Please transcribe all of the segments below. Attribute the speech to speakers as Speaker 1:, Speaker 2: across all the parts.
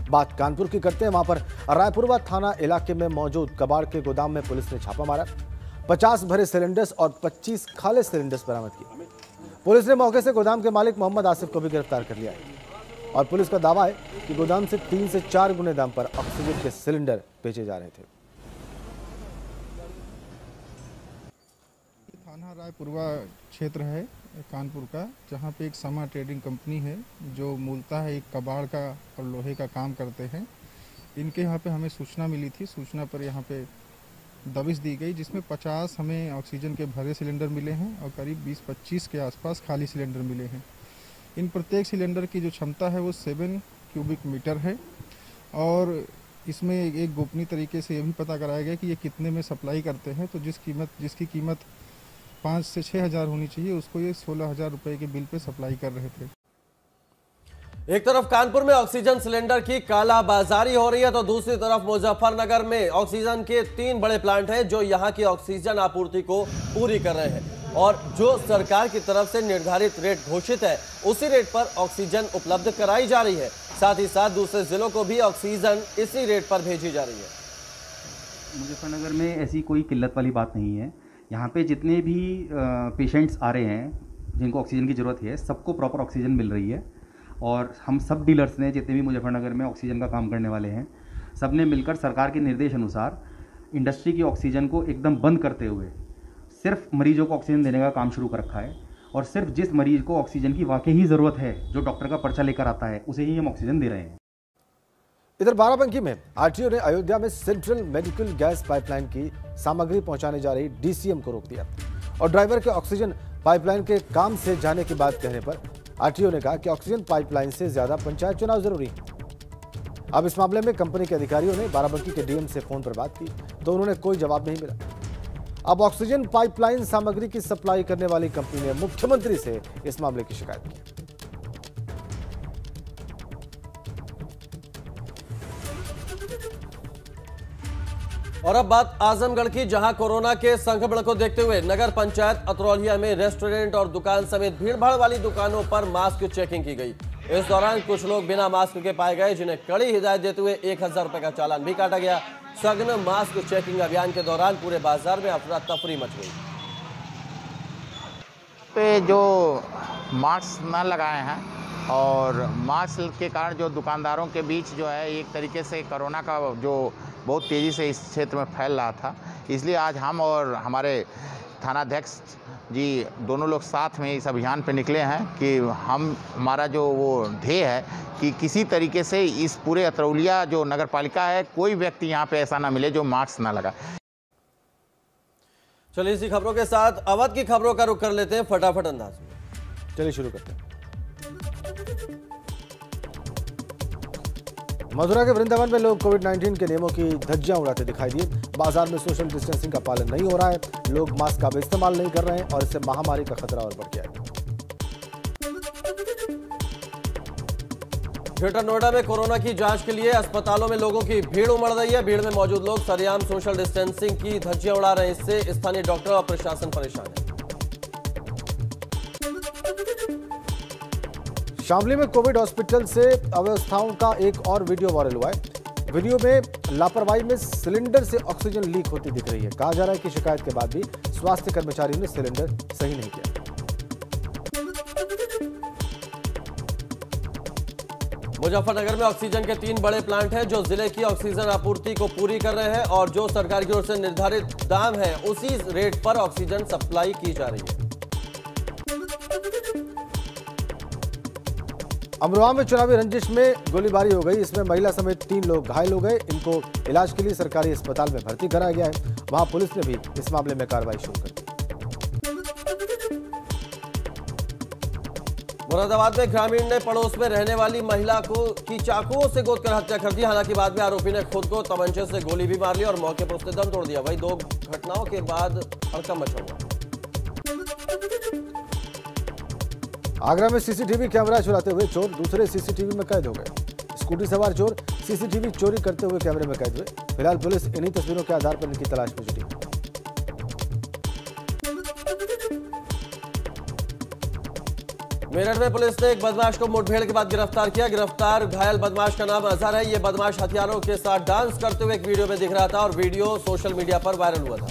Speaker 1: बात कानपुर की करते हैं। वहां पर रायपुरवा थाना इलाके में मौजूद कबाड़ के गोदाम में पुलिस ने छापा मारा। 50 भरे सिलेंडर्स और 25 खाली सिलेंडर्स बरामद किए। पुलिस ने मौके से गोदाम के मालिक मोहम्मद आसिफ को भी गिरफ्तार कर लिया है और पुलिस का दावा है कि गोदाम से 3 से 4 गुने दाम पर ऑक्सीजन के सिलेंडर बेचे जा रहे थे।
Speaker 2: थाना रायपुरवा क्षेत्र है कानपुर का, जहाँ पे एक समा ट्रेडिंग कंपनी है जो मूलतः एक कबाड़ का और लोहे का काम करते हैं। इनके यहाँ पे हमें सूचना मिली थी। सूचना पर यहाँ पे दबिश दी गई, जिसमें 50 हमें ऑक्सीजन के भरे सिलेंडर मिले हैं और करीब 20-25 के आसपास खाली सिलेंडर मिले हैं। इन प्रत्येक सिलेंडर की जो क्षमता है वो 7 क्यूबिक मीटर है और इसमें एक गोपनीय तरीके से ये भी पता कराया गया कि ये कितने में सप्लाई करते हैं। तो जिसकी कीमत 5 से 6 हज़ार होनी चाहिए, उसको ये 16,000 रुपये के बिल पे सप्लाई कर रहे थे।
Speaker 3: एक तरफ कानपुर में ऑक्सीजन सिलेंडर की कालाबाजारी हो रही है तो दूसरी तरफ मुजफ्फरनगर में ऑक्सीजन के 3 बड़े प्लांट हैं जो यहां की ऑक्सीजन आपूर्ति को पूरी कर रहे हैं और जो सरकार की तरफ से निर्धारित रेट घोषित है उसी रेट पर ऑक्सीजन उपलब्ध कराई जा रही है। साथ ही साथ दूसरे जिलों को भी ऑक्सीजन इसी रेट पर भेजी जा रही है।
Speaker 4: मुजफ्फरनगर में ऐसी कोई किल्लत वाली बात नहीं है। यहाँ पे जितने भी पेशेंट्स आ रहे हैं जिनको ऑक्सीजन की ज़रूरत है, सबको प्रॉपर ऑक्सीजन मिल रही है और हम सब डीलर्स ने, जितने भी मुजफ्फरनगर में ऑक्सीजन का काम करने वाले हैं, सब ने मिलकर सरकार के निर्देश अनुसार इंडस्ट्री की ऑक्सीजन को एकदम बंद करते हुए सिर्फ मरीजों को ऑक्सीजन देने का काम शुरू कर रखा है और सिर्फ जिस मरीज को ऑक्सीजन की वाकई ही ज़रूरत है, जो डॉक्टर का पर्चा लेकर आता है, उसे ही हम ऑक्सीजन दे रहे हैं।
Speaker 1: इधर बाराबंकी में आरटीओ ने अयोध्या में सेंट्रल मेडिकल गैस पाइपलाइन की सामग्री पहुंचाने जा रही डीसीएम को रोक दिया और ड्राइवर के ऑक्सीजन पाइपलाइन के काम से जाने की बात कहने पर आरटीओ ने कहा कि ऑक्सीजन पाइपलाइन से ज्यादा पंचायत चुनाव जरूरी है। अब इस मामले में कंपनी के अधिकारियों ने बाराबंकी के डीएम से फोन पर बात की तो उन्होंने कोई जवाब नहीं मिला। अब ऑक्सीजन पाइपलाइन सामग्री की सप्लाई करने वाली कंपनी ने मुख्यमंत्री से इस मामले की शिकायत की।
Speaker 3: और अब बात आजमगढ़ की, जहां कोरोना के संक्रमण को देखते हुए नगर पंचायत अतरौलिया में रेस्टोरेंट और दुकान समेत भीड़भाड़ वाली दुकानों पर मास्क चेकिंग की गई। इस दौरान कुछ लोग बिना मास्क के पाए गए, जिन्हें कड़ी हिदायत देते हुए 1000 रुपए का चालान भी काटा गया। सघन मास्क चेकिंग अभियान के दौरान पूरे बाजार में अफरा तफरी मच गई।
Speaker 5: पे जो मास्क न लगाए हैं और मास्क के कारण जो दुकानदारों के बीच जो है एक तरीके से कोरोना का जो बहुत तेज़ी से इस क्षेत्र में फैल रहा था, इसलिए आज हम और हमारे थानाध्यक्ष जी दोनों लोग साथ में इस अभियान पे निकले हैं कि हमारा जो वो ध्येय है कि किसी तरीके से इस पूरे अतरौलिया जो नगर पालिका है, कोई व्यक्ति यहाँ पे ऐसा ना मिले जो मास्क ना लगा।
Speaker 3: चलिए इसी खबरों के साथ अवध की खबरों का रुख कर लेते हैं फटाफट अंदाज में।
Speaker 1: चलिए शुरू करते हैं। मथुरा के वृंदावन में लोग कोविड-19 के नियमों की धज्जियां उड़ाते दिखाई दिए। बाजार में सोशल डिस्टेंसिंग का पालन नहीं हो रहा है, लोग मास्क का भी इस्तेमाल नहीं कर रहे हैं और इससे महामारी का खतरा और बढ़ गया है।
Speaker 3: ग्रेटर नोएडा में कोरोना की जांच के लिए अस्पतालों में लोगों की भीड़ उमड़ रही है। भीड़ में मौजूद लोग सरेआम सोशल डिस्टेंसिंग की धज्जियां उड़ा रहे हैं। इससे स्थानीय डॉक्टर और प्रशासन परेशान है।
Speaker 1: शामली में कोविड हॉस्पिटल से अव्यवस्थाओं का एक और वीडियो वायरल हुआ है। वीडियो में लापरवाही में सिलेंडर से ऑक्सीजन लीक होती दिख रही है। कहा जा रहा है कि शिकायत के बाद भी स्वास्थ्य कर्मचारियों ने सिलेंडर सही नहीं किया।
Speaker 3: मुजफ्फरनगर में ऑक्सीजन के 3 बड़े प्लांट हैं जो जिले की ऑक्सीजन आपूर्ति को पूरी कर रहे हैं और जो सरकार की ओर से निर्धारित दाम है उसी रेट पर ऑक्सीजन सप्लाई की जा रही है।
Speaker 1: अमरोहा में चुनावी रंजिश में गोलीबारी हो गई। इसमें महिला समेत 3 लोग घायल हो गए। इनको इलाज के लिए सरकारी अस्पताल में भर्ती कराया गया है। वहां पुलिस ने भी इस मामले में कार्रवाई शुरू कर दी।
Speaker 3: मुरादाबाद में ग्रामीण ने पड़ोस में रहने वाली महिला की चाकुओं से गोदकर हत्या कर दी। हालांकि बाद में आरोपी ने खुद को तमंचे से गोली भी मार ली और मौके पर उसने दम तोड़ दिया। वहीं 2 घटनाओं के बाद हड़कंप मचा हुआ।
Speaker 1: आगरा में सीसीटीवी कैमरा चुराते हुए चोर दूसरे सीसीटीवी में कैद हो गए। स्कूटी सवार चोर सीसीटीवी चोरी करते हुए कैमरे में कैद हुए। फिलहाल पुलिस इन्हीं तस्वीरों के आधार पर इनकी तलाश में जुटी।
Speaker 3: मेरठ में पुलिस ने एक बदमाश को मुठभेड़ के बाद गिरफ्तार किया। गिरफ्तार घायल बदमाश का नाम अजहर है। ये बदमाश हथियारों के साथ डांस करते हुए एक वीडियो में दिख रहा था और वीडियो सोशल मीडिया पर वायरल हुआ था।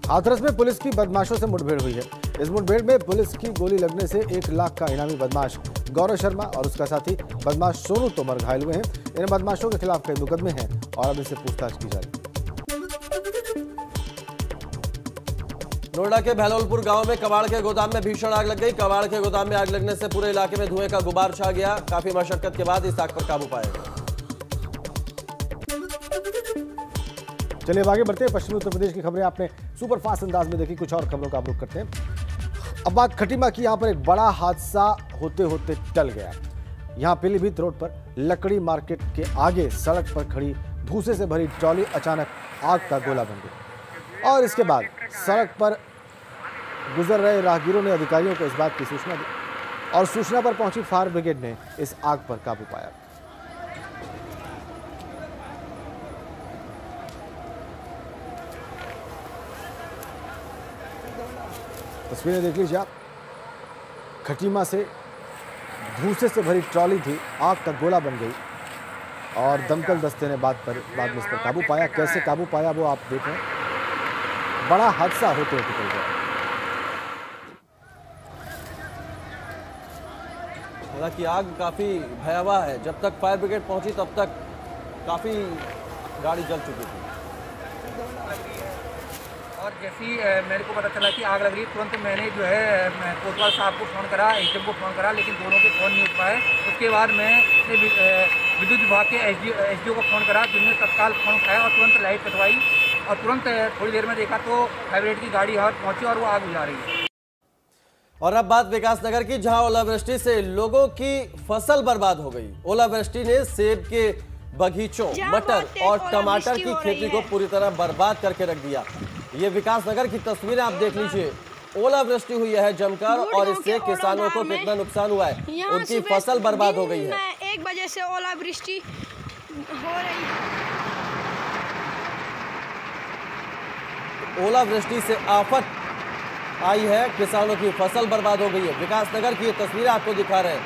Speaker 1: हाथरस में पुलिस की बदमाशों से मुठभेड़ हुई है। इस मुठभेड़ में पुलिस की गोली लगने से 1 लाख का इनामी बदमाश गौरव शर्मा और उसका साथी बदमाश सोनू तोमर घायल हुए हैं। इन बदमाशों के खिलाफ कई मुकदमे हैं और अब इनसे पूछताछ की जा रही है।
Speaker 3: नोएडा के बहलोलपुर गांव में कबाड़ के गोदाम में भीषण आग लग गई। कबाड़ के गोदाम में आग लगने से पूरे इलाके में धुएं का गुबार छा गया। काफी मशक्कत के बाद इस आग पर काबू पाया गया।
Speaker 1: चलिए अब आगे बढ़ते हैं। पश्चिमी उत्तर प्रदेश की खबरें आपने सुपर फास्ट अंदाज में देखी। कुछ और खबरों का आप रुख करते हैं। अब बात खटीमा की। यहां पर एक बड़ा हादसा होते होते टल गया। यहां पीलीभीत रोड पर लकड़ी मार्केट के आगे सड़क पर खड़ी भूसे से भरी ट्रॉली अचानक आग का गोला बन गई और इसके बाद सड़क पर गुजर रहे राहगीरों ने अधिकारियों को इस बात की सूचना दी और सूचना पर पहुंची फायर ब्रिगेड ने इस आग पर काबू पाया। तस्वीरें देख लीजिए आप। खटीमा से भूसे से भरी ट्रॉली थी, आग का गोला बन गई और दमकल दस्ते ने बाद में इस पर काबू पाया। कैसे काबू पाया वो आप देख रहे हैं। बड़ा हादसा होते होते टल गया।
Speaker 3: हालांकि आग काफी भयावह है। जब तक फायर ब्रिगेड पहुंची तब तक काफी गाड़ी जल चुकी थी
Speaker 6: और जैसे ही मेरे को पता चला कि आग लग रही है तुरंत मैंने जो है कोतवाल साहब को फ़ोन करा, एसडीएम को फ़ोन करा, लेकिन दोनों के फ़ोन नहीं उठ पाए। उसके बाद मैं विद्युत विभाग के एसडीओ को फ़ोन करा, जिनने तत्काल फ़ोन उठाया और तुरंत लाइट कटवाई और तुरंत थोड़ी देर में देखा तो फायर ब्रिगेड की गाड़ी यहाँ पहुँची और वो आग बुझा रही है।
Speaker 3: और अब बात विकास नगर की, जहां ओलावृष्टि से लोगों की फसल बर्बाद हो गई। ओलावृष्टि ने सेब के बगीचों, मटर और टमाटर की खेती को पूरी तरह बर्बाद करके रख दिया। ये विकास नगर की तस्वीरें आप देख लीजिए। ओलावृष्टि हुई है जमकर और इससे किसानों को कितना नुकसान हुआ है। उनकी फसल बर्बाद हो गई है।
Speaker 7: 1 बजे से ओलावृष्टि हो रही है।
Speaker 3: ओलावृष्टि से आफत आई है, किसानों की फसल बर्बाद हो गई है। विकास नगर की ये तस्वीरें आपको दिखा रहे हैं।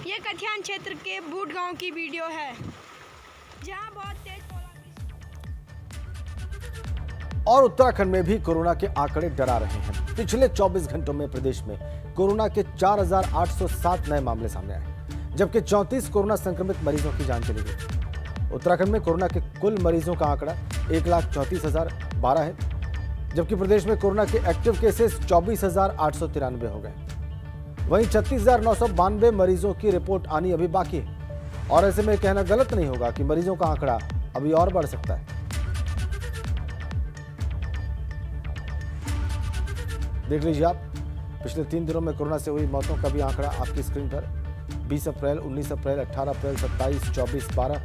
Speaker 7: ये कठियान क्षेत्र के बूट गांव की वीडियो है, जहां बहुत तेज
Speaker 1: और उत्तराखंड में भी कोरोना के आंकड़े डरा रहे हैं। पिछले 24 घंटों में प्रदेश में कोरोना के 4,807 नए मामले सामने आए, जबकि 34 कोरोना संक्रमित मरीजों की जान चली गई। उत्तराखंड में कोरोना के कुल मरीजों का आंकड़ा 1,34,012 है, जबकि प्रदेश में कोरोना के एक्टिव केसेस 24,893 हो गए। वहीं 36,992 मरीजों की रिपोर्ट आनी अभी बाकी है और ऐसे में कहना गलत नहीं होगा कि मरीजों का आंकड़ा अभी और बढ़ सकता है। देख लीजिए आप, पिछले 3 दिनों में कोरोना से हुई मौतों का भी आंकड़ा आपकी स्क्रीन पर। 20 अप्रैल, 19 अप्रैल, 18 अप्रैल, 27, 24, 12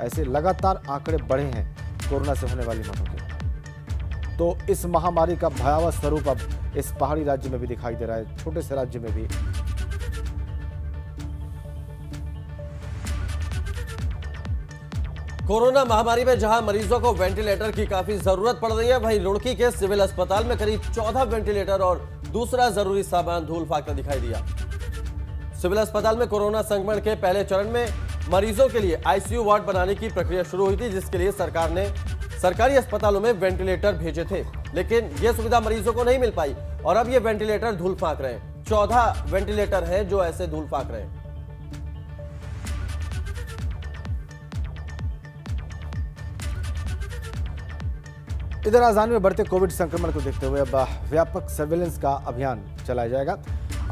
Speaker 1: ऐसे लगातार आंकड़े बढ़े हैं कोरोना से होने वाली मौतों के। तो इस महामारी का भयावह स्वरूप अब इस पहाड़ी राज्य में भी दिखाई दे रहा है, छोटे से राज्य में भी।
Speaker 3: कोरोना महामारी में जहां मरीजों को वेंटिलेटर की काफी जरूरत पड़ रही है, वहीं रुड़की के सिविल अस्पताल में करीब 14 वेंटिलेटर और दूसरा जरूरी सामान धूल फाकता दिखाई दिया। सिविल अस्पताल में कोरोना संक्रमण के पहले चरण में मरीजों के लिए आईसीयू वार्ड बनाने की प्रक्रिया शुरू हुई थी, जिसके लिए सरकार ने सरकारी अस्पतालों में वेंटिलेटर भेजे थे, लेकिन यह सुविधा मरीजों को नहीं मिल पाई और अब ये वेंटिलेटर धूल फाक रहे हैं। 14 वेंटिलेटर हैं जो ऐसे धूल फाक रहे हैं।
Speaker 1: इधर राजधानी में बढ़ते कोविड संक्रमण को देखते हुए अब व्यापक सर्विलेंस का अभियान चलाया जाएगा।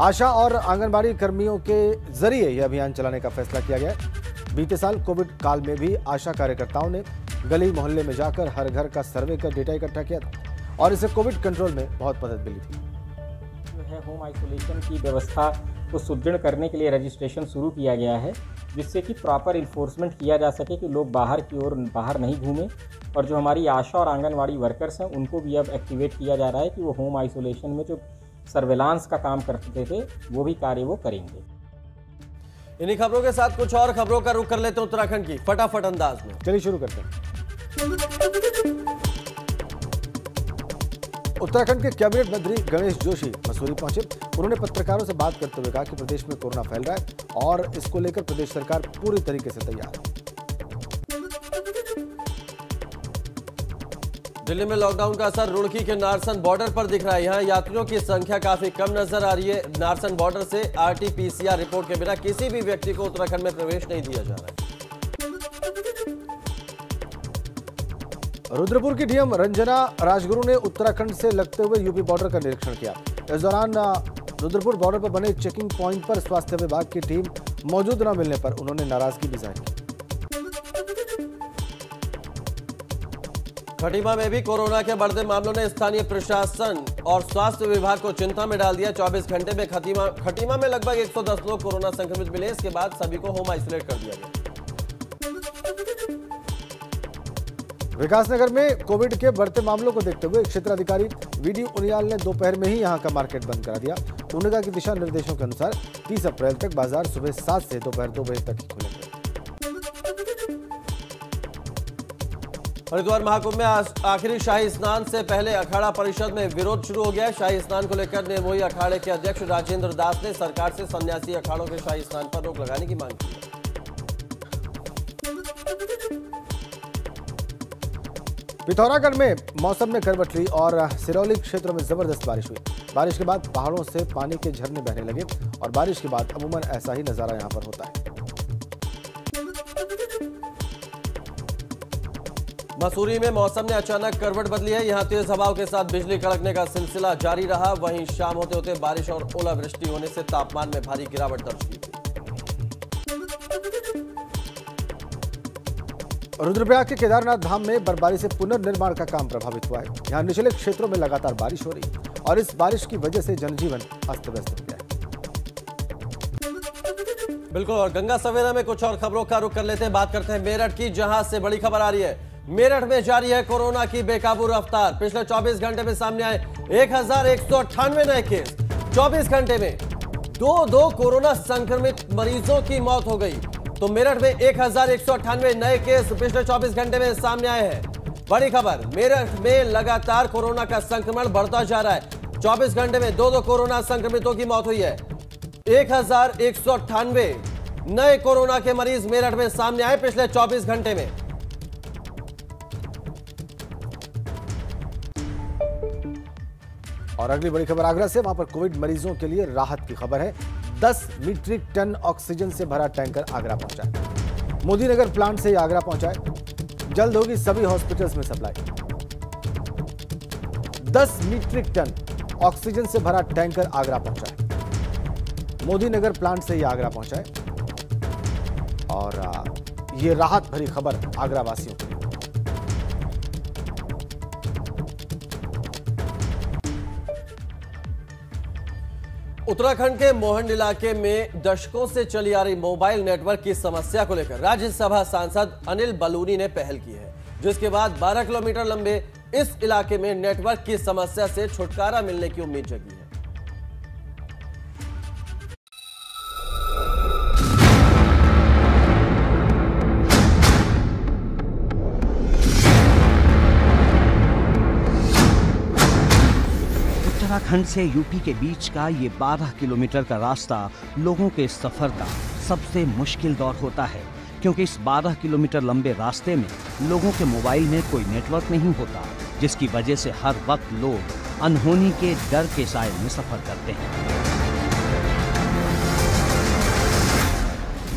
Speaker 1: आशा और आंगनबाड़ी कर्मियों के जरिए यह अभियान चलाने का फैसला किया गया है। बीते साल कोविड काल में भी आशा कार्यकर्ताओं ने गली मोहल्ले में जाकर हर घर का सर्वे कर डेटा इकट्ठा किया था और इससे कोविड कंट्रोल में बहुत मदद मिली थी।
Speaker 8: जो है होम आइसोलेशन की व्यवस्था को सुदृढ़ करने के लिए रजिस्ट्रेशन शुरू किया गया है, जिससे कि प्रॉपर इन्फोर्समेंट किया जा सके कि लोग बाहर की ओर बाहर नहीं घूमें। और जो हमारी आशा और आंगनवाड़ी वर्कर्स हैं उनको भी अब एक्टिवेट किया जा रहा है कि वो होम आइसोलेशन में जो सर्वेलांस का काम करते थे वो भी कार्य वो करेंगे।
Speaker 3: इन्हीं खबरों के साथ कुछ और खबरों का रुख कर लेते हैं उत्तराखंड की फटाफट अंदाज में।
Speaker 1: चलिए शुरू करते हैं। उत्तराखंड के कैबिनेट मंत्री गणेश जोशी मसूरी पहुंचे। उन्होंने पत्रकारों से बात करते हुए कहा कि प्रदेश में कोरोना फैल रहा है और इसको लेकर प्रदेश सरकार पूरी तरीके से तैयार है।
Speaker 3: दिल्ली में लॉकडाउन का असर रुड़की के नारसन बॉर्डर पर दिख रहा है। यहां यात्रियों की संख्या काफी कम नजर आ रही है। नारसन बॉर्डर से RT-PCR रिपोर्ट के बिना किसी भी व्यक्ति को उत्तराखंड में प्रवेश नहीं दिया जा रहा है।
Speaker 1: रुद्रपुर की डीएम रंजना राजगुरु ने उत्तराखंड से लगते हुए यूपी बॉर्डर का निरीक्षण किया। इस दौरान रुद्रपुर बॉर्डर पर बने चेकिंग पॉइंट पर स्वास्थ्य विभाग की टीम मौजूद न मिलने पर उन्होंने नाराजगी भी जाहिर की।
Speaker 3: खटीमा में भी कोरोना के बढ़ते मामलों ने स्थानीय प्रशासन और स्वास्थ्य विभाग को चिंता में डाल दिया। 24 घंटे में खटीमा में लगभग 110 लोग कोरोना संक्रमित मिले। इसके बाद सभी को होम आइसोलेट कर दिया गया।
Speaker 1: विकासनगर में कोविड के बढ़ते मामलों को देखते हुए क्षेत्राधिकारी वीडी उनियाल ने दोपहर में ही यहां का मार्केट बंद करा दिया। उन्होंने कहा कि दिशा निर्देशों के अनुसार 30 अप्रैल तक बाजार सुबह 7 से दोपहर 2 बजे तक ही खुलेंगे।
Speaker 3: हरिद्वार महाकुंभ में आखिरी शाही स्नान से पहले अखाड़ा परिषद में विरोध शुरू हो गया। शाही स्नान को लेकर निर्मोही अखाड़े के अध्यक्ष राजेंद्र दास ने सरकार से सन्यासी अखाड़ों के शाही स्नान पर रोक लगाने की मांग की है।
Speaker 1: पिथौरागढ़ में मौसम ने करवट ली और सिरौली क्षेत्रों में जबरदस्त बारिश हुई। बारिश के बाद पहाड़ों से पानी के झरने बहने लगे और बारिश के बाद अमूमन ऐसा ही नजारा यहां पर होता है।
Speaker 3: मसूरी में मौसम ने अचानक करवट बदली है। यहां तेज हवाओं के साथ बिजली कड़कने का सिलसिला जारी रहा। वहीं शाम होते होते बारिश और ओलावृष्टि होने से तापमान में भारी गिरावट दर्ज की गई।
Speaker 1: रुद्रप्रयाग के केदारनाथ धाम में बर्फबारी से पुनर्निर्माण का काम प्रभावित हुआ है। यहां निचले क्षेत्रों में लगातार बारिश हो रही है और इस बारिश की वजह से जनजीवन अस्त व्यस्त हो गया है।
Speaker 3: बिल्कुल, और गंगा सवेरा में कुछ और खबरों का रुख कर लेते हैं। बात करते हैं मेरठ की, जहां से बड़ी खबर आ रही है। मेरठ में जारी है कोरोना की बेकाबू रफ्तार। पिछले 24 घंटे में सामने आए 1198 नए केस। 24 घंटे में दो कोरोना संक्रमित मरीजों की मौत हो गई। तो मेरठ में 1198 नए केस पिछले 24 घंटे में सामने आए हैं। बड़ी खबर, मेरठ में लगातार कोरोना का संक्रमण बढ़ता जा रहा है। 24 घंटे में दो कोरोना संक्रमितों की मौत हुई है। 1198 नए कोरोना के मरीज मेरठ में सामने आए पिछले 24 घंटे में।
Speaker 1: और अगली बड़ी खबर आगरा से, वहां पर कोविड मरीजों के लिए राहत की खबर है। 10 मीट्रिक टन ऑक्सीजन से भरा टैंकर आगरा पहुंचा है। मोदी नगर प्लांट से आगरा पहुंचा है। जल्द होगी सभी हॉस्पिटल्स में सप्लाई। 10 मीट्रिक टन ऑक्सीजन से भरा टैंकर आगरा पहुंचा है। मोदी नगर प्लांट से आगरा पहुंचा है और ये राहत भरी खबर आगरा वासियों के लिए।
Speaker 3: उत्तराखंड के मोहन इलाके में दशकों से चली आ रही मोबाइल नेटवर्क की समस्या को लेकर राज्यसभा सांसद अनिल बलूनी ने पहल की है, जिसके बाद 12 किलोमीटर लंबे इस इलाके में नेटवर्क की समस्या से छुटकारा मिलने की उम्मीद जगी है।
Speaker 9: उत्तराखंड से यूपी के बीच का ये 12 किलोमीटर का रास्ता लोगों के सफर का सबसे मुश्किल दौर होता है, क्योंकि इस 12 किलोमीटर लंबे रास्ते में लोगों के मोबाइल में कोई नेटवर्क नहीं होता, जिसकी वजह से हर वक्त लोग अनहोनी के डर के साए में सफर करते हैं।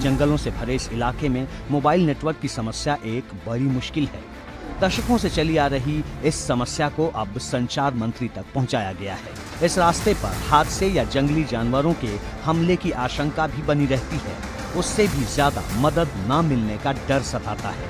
Speaker 9: जंगलों से भरे इस इलाके में मोबाइल नेटवर्क की समस्या एक बड़ी मुश्किल है। दशकों से चली आ रही इस समस्या को अब संचार मंत्री तक पहुंचाया गया है। इस रास्ते पर हादसे या जंगली जानवरों के हमले की आशंका भी बनी रहती है। उससे भी ज्यादा मदद न मिलने का डर सताता है।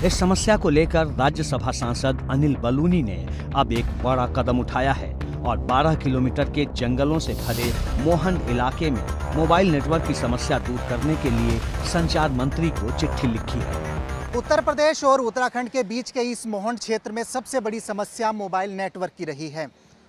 Speaker 9: इस समस्या को लेकर राज्यसभा सांसद अनिल बलूनी ने अब एक बड़ा कदम उठाया है और 12 किलोमीटर के जंगलों से भरे मोहन इलाके में मोबाइल नेटवर्क की समस्या दूर करने के लिए संचार मंत्री को चिट्ठी लिखी है।
Speaker 10: उत्तर प्रदेश और उत्तराखंड के बीच के इस मोहन क्षेत्र में सबसे बड़ी समस्या मोबाइल नेटवर्क की रही है।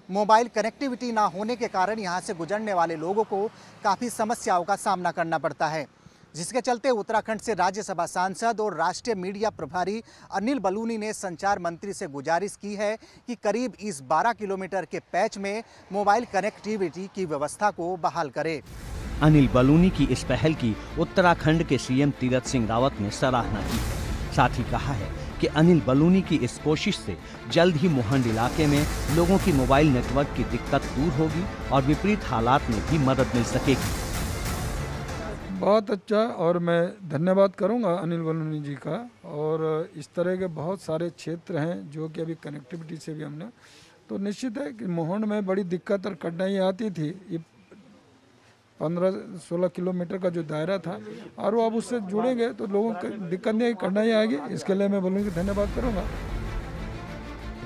Speaker 10: मोबाइल कनेक्टिविटी ना होने के कारण यहाँ से गुजरने वाले लोगों को काफ़ी समस्याओं का सामना करना पड़ता है। जिसके चलते उत्तराखंड से राज्यसभा सांसद और राष्ट्रीय मीडिया प्रभारी अनिल बलूनी ने संचार मंत्री से गुजारिश की है कि करीब इस 12 किलोमीटर के पैच में मोबाइल कनेक्टिविटी की व्यवस्था को बहाल करे।
Speaker 9: अनिल बलूनी की इस पहल की उत्तराखंड के सीएम तीरथ सिंह रावत ने सराहना की है। साथ ही कहा है कि अनिल बलूनी की इस कोशिश से जल्द ही मोहंड इलाके में लोगों की मोबाइल नेटवर्क की दिक्कत दूर होगी और विपरीत हालात में भी मदद मिल सकेगी।
Speaker 11: बहुत अच्छा, और मैं धन्यवाद करूंगा अनिल बलूनी जी का। और इस तरह के बहुत सारे क्षेत्र हैं जो कि अभी कनेक्टिविटी से भी हमने, तो निश्चित है कि मोहंड में बड़ी दिक्कत और कठिनाई आती थी। ये 15-16 किलोमीटर का जो दायरा था, और वो अब उससे जुड़ेंगे तो लोगों को दिक्कत नहीं, कठिनाई आएगी। इसके लिए मैं बलूनी को धन्यवाद करूंगा।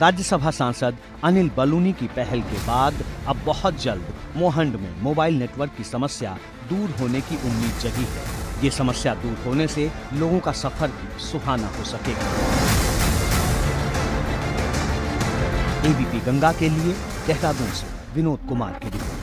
Speaker 9: राज्यसभा सांसद अनिल बलूनी की पहल के बाद अब बहुत जल्द मोहंड में मोबाइल नेटवर्क की समस्या दूर होने की उम्मीद जगी है। ये समस्या दूर होने से लोगों का सफर भी सुहाना हो सकेगा। एबीपी गंगा के लिए देहरादून से विनोद कुमार की रिपोर्ट।